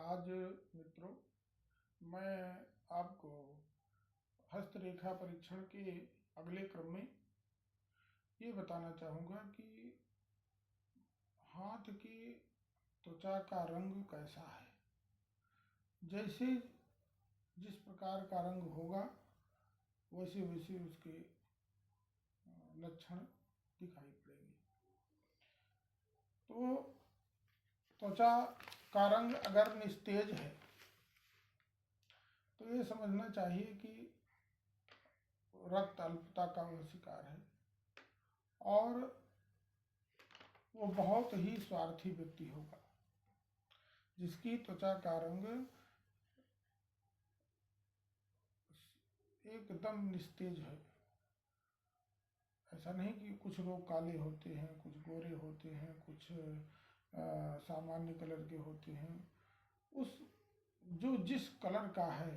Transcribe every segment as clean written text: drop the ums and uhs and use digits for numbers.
आज मित्रों, मैं आपको हस्तरेखा परीक्षण के अगले क्रम में ये बताना चाहूँगा कि हाथ की त्वचा का रंग कैसा है। जैसे जिस प्रकार का रंग होगा वैसे वैसे उसके लक्षण दिखाई पड़ेंगे। तो त्वचा का रंग अगर निस्तेज है तो ये समझना चाहिए कि रक्त अल्पता का वह शिकार है और वो बहुत ही स्वार्थी व्यक्ति होगा जिसकी त्वचा का रंग एकदम निस्तेज है। ऐसा नहीं कि कुछ लोग काले होते हैं, कुछ गोरे होते हैं, कुछ सामान्य कलर के होते हैं। उस जो जिस कलर का है,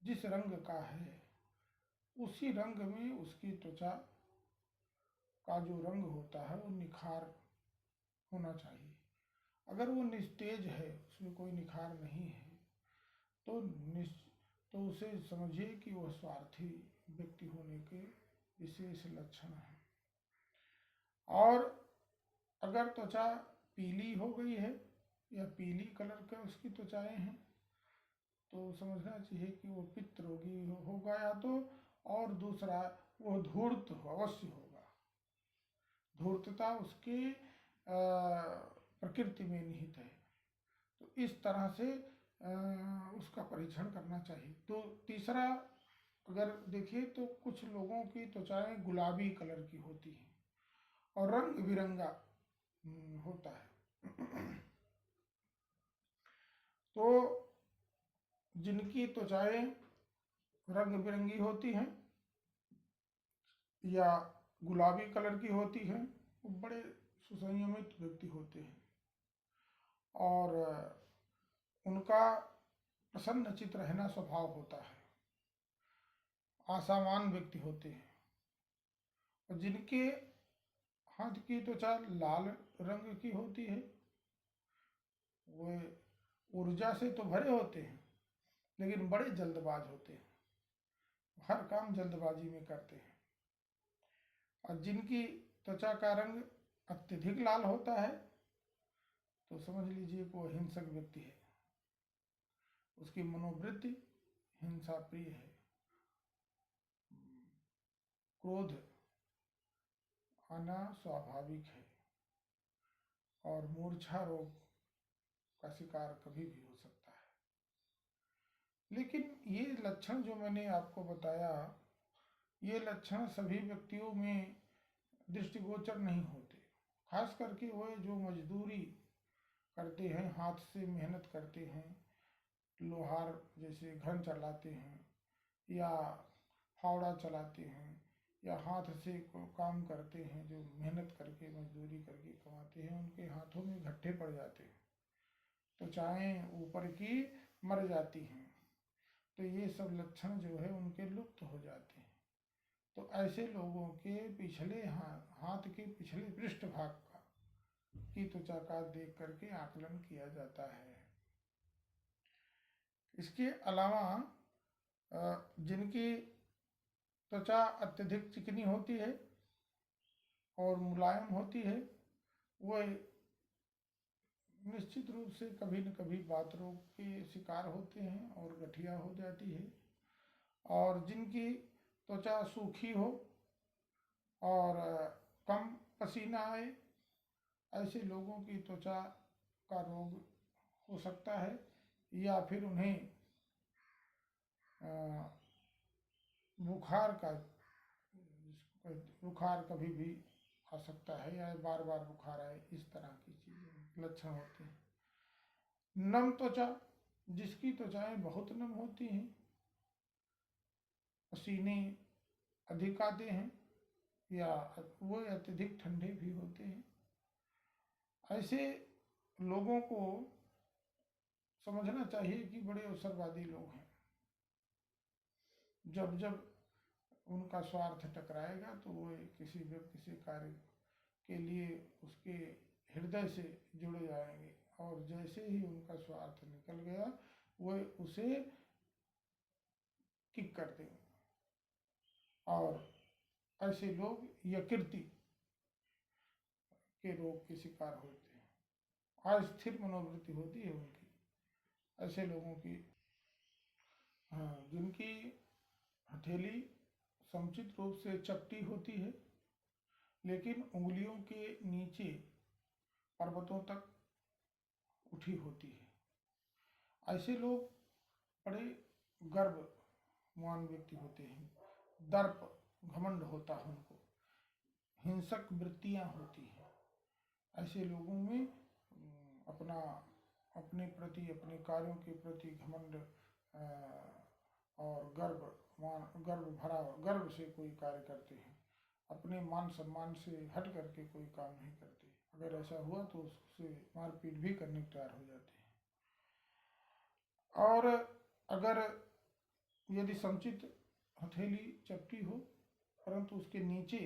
जिस रंग का है, उसी रंग में उसकी त्वचा का जो रंग होता है वो निखार होना चाहिए। अगर वो निस्तेज है, उसमें कोई निखार नहीं है, तो उसे समझिए कि वह स्वार्थी व्यक्ति होने के विशेष लक्षण हैं। और अगर त्वचा पीली हो गई है या पीली कलर का उसकी त्वचाएं हैं तो समझना चाहिए कि वो पित्त रोगी होगा या तो, और दूसरा वो धूर्त अवश्य होगा। धूर्तता उसके प्रकृति में निहित है। तो इस तरह से उसका परीक्षण करना चाहिए। तो तीसरा अगर देखिए तो कुछ लोगों की त्वचाएं गुलाबी कलर की होती हैं और रंग बिरंगा होता है। तो जिनकी त्वचाएं रंग बिरंगी होती हैं या गुलाबी कलर की होती हैं वो बड़े सुसंयमित व्यक्ति होते हैं और उनका प्रसन्नचित्त रहना स्वभाव होता है। आशावान व्यक्ति होते हैं। और जिनके हाथ की त्वचा लाल रंग की होती है वे ऊर्जा से तो भरे होते हैं लेकिन बड़े जल्दबाज होते हैं, हर काम जल्दबाजी में करते हैं। और जिनकी त्वचा का रंग अत्यधिक लाल होता है तो समझ लीजिए कि वो हिंसक व्यक्ति है, उसकी मनोवृत्ति हिंसा प्रिय है, क्रोध आना स्वाभाविक है और मूर्छा रोग का शिकार कभी भी हो सकता है। लेकिन ये लक्षण जो मैंने आपको बताया, ये लक्षण सभी व्यक्तियों में दृष्टिगोचर नहीं होते। खास करके वो जो मजदूरी करते हैं, हाथ से मेहनत करते हैं, लोहार जैसे घर चलाते हैं या फावड़ा चलाते हैं या हाथ से काम करते हैं, जो मेहनत करके मजदूरी करके कमाते हैं, उनके हाथों में घट्टे पड़ जाते हैं, त्वचाएं ऊपर की मर जाती हैं। तो ये सब लक्षण जो है उनके लुप्त हो जाते हैं। तो ऐसे लोगों के पिछले हाथ के पिछले पृष्ठभाग का की त्वचा का देख करके आकलन किया जाता है। इसके अलावा जिनकी त्वचा अत्यधिक चिकनी होती है और मुलायम होती है वो निश्चित रूप से कभी न कभी बात रोग के शिकार होते हैं और गठिया हो जाती है। और जिनकी त्वचा सूखी हो और कम पसीना आए, ऐसे लोगों की त्वचा का रोग हो सकता है या फिर उन्हें बुखार कभी भी आ सकता है या बार बार बुखार आए, इस तरह की चीजें लक्षण होते हैं। नम त्वचा, जिसकी त्वचाएं बहुत नम होती हैं, पसीने अधिक आते हैं या वो अत्यधिक ठंडे भी होते हैं, ऐसे लोगों को समझना चाहिए कि बड़े अवसरवादी लोग हैं। जब जब उनका स्वार्थ टकराएगा तो वो किसी कार्य के लिए उसके हृदय से जुड़े जाएंगे और जैसे ही उनका स्वार्थ निकल गया वो उसे किक कर देंगे। और ऐसे लोग यकृति के रोग के शिकार होते हैं। अस्थिर मनोवृत्ति होती है उनकी, ऐसे लोगों की। हाँ, जिनकी हथेली समुचित रूप से चपटी होती है लेकिन उंगलियों के नीचे पर्वतों तक उठी होती है, ऐसे लोग बड़े गर्ववान व्यक्ति होते हैं। दर्प घमंड होता है उनको, हिंसक वृत्तियां होती हैं। ऐसे लोगों में अपना अपने प्रति, अपने कार्यों के प्रति घमंड और गर्व से कोई कार्य करते हैं। अपने मान सम्मान से हट करके कोई काम नहीं करते। अगर ऐसा हुआ तो उससे मारपीट भी करने को तैयार हो जाते हैं। और अगर यदि संचित हथेली चपटी हो परंतु उसके नीचे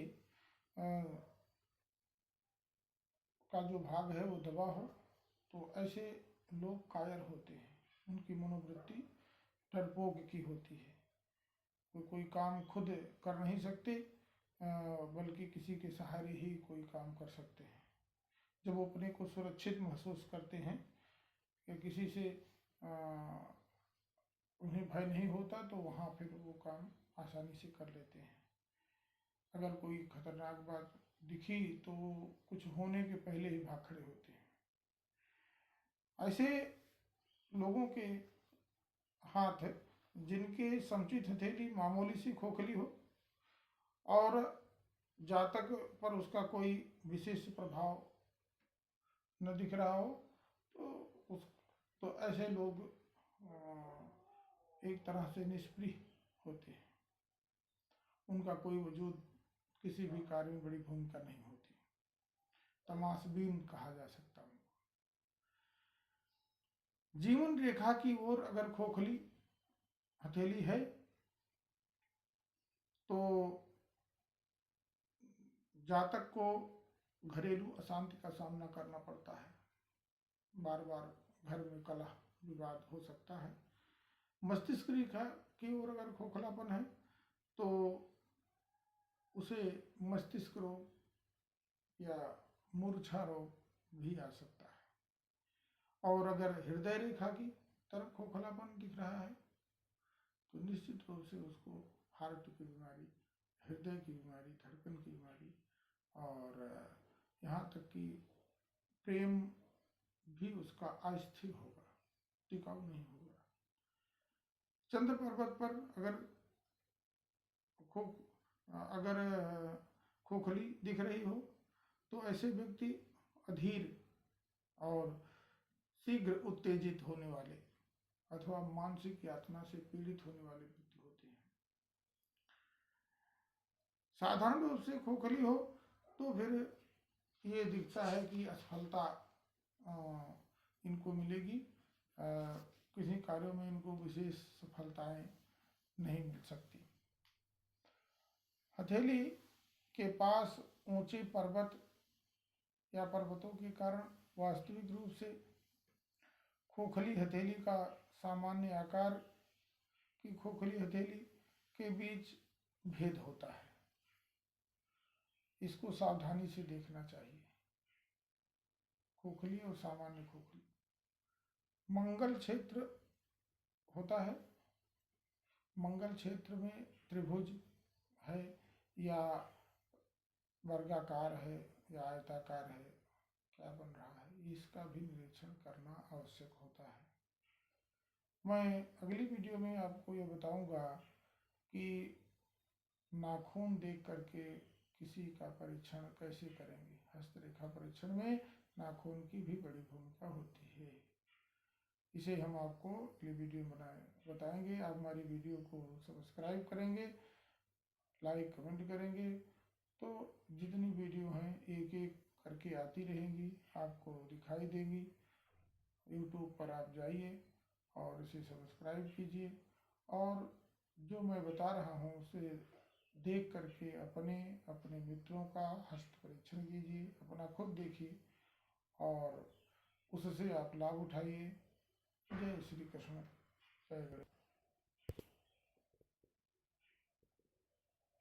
का जो भाग है वो दबा हो तो ऐसे लोग कायर होते हैं। उनकी मनोवृत्ति डरपोक की होती है। वो कोई काम खुद कर नहीं सकते बल्कि किसी के सहारे ही कोई काम कर सकते हैं। जब वो अपने को सुरक्षित महसूस करते हैं कि किसी से उन्हें भय नहीं होता तो वहाँ फिर वो काम आसानी से कर लेते हैं। अगर कोई खतरनाक बात दिखी तो वो कुछ होने के पहले ही भाग खड़े होते हैं। ऐसे लोगों के हाथ जिनके समुचित हथेली मामूली सी खोखली हो और जातक पर उसका कोई विशेष प्रभाव न दिख रहा हो तो ऐसे लोग एक तरह से निष्क्रिय होते हैं। उनका कोई वजूद किसी भी कार्य में बड़ी भूमिका नहीं होती। तमाशबीन कहा जा सकता है। जीवन रेखा की ओर अगर खोखली हथेली है तो जातक को घरेलू अशांति का सामना करना पड़ता है। बार बार घर में कलह विवाद हो सकता है। मस्तिष्क रेखा की ओर अगर खोखलापन है तो उसे मस्तिष्क रोग या मूर्छा रोग भी आ सकता है। और अगर हृदय रेखा की तरफ खोखलापन दिख रहा है तो निश्चित रूप से उसको हार्ट की बीमारी, हृदय की बीमारी, धड़कन की बीमारी और यहाँ तक कि प्रेम भी उसका अस्थिर होगा, टिकाऊ नहीं होगा। चंद्र पर्वत पर अगर खोखली दिख रही हो तो ऐसे व्यक्ति अधीर और शीघ्र उत्तेजित होने वाले अथवा मानसिक यातना से पीड़ित होने वाले व्यक्ति होते हैं। साधारण रूप से खोखली हो तो फिर ये दिखता है कि असफलता इनको मिलेगी। किसी कार्यों में इनको विशेष सफलताएं नहीं मिल सकती। हथेली के पास ऊंचे पर्वत या पर्वतों के कारण वास्तविक रूप से खोखली हथेली का सामान्य आकार की खोखली हथेली के बीच भेद होता है। इसको सावधानी से देखना चाहिए। खोखली और सामान्य खोखली मंगल क्षेत्र होता है। मंगल क्षेत्र में त्रिभुज है या वर्गाकार है या आयताकार है, क्या बन रहा है, इसका भी निरीक्षण करना आवश्यक होता है। मैं अगली वीडियो में आपको ये बताऊंगा कि नाखून देख करके किसी का परीक्षण कैसे करेंगे। हस्तरेखा परीक्षण में नाखून की भी बड़ी भूमिका होती है। इसे हम आपको अगली वीडियो में बताएंगे। आप हमारी वीडियो को सब्सक्राइब करेंगे, लाइक कमेंट करेंगे तो जितनी वीडियो हैं एक एक करके आती रहेंगी, आपको दिखाई देंगी। यूट्यूब पर आप जाइए और इसे सब्सक्राइब कीजिए और जो मैं बता रहा हूँ उसे देख करके अपने मित्रों का हस्त परीक्षण कीजिए, अपना खुद देखिए और उससे आप लाभ उठाइए। जय श्री कृष्ण। जय गणेश।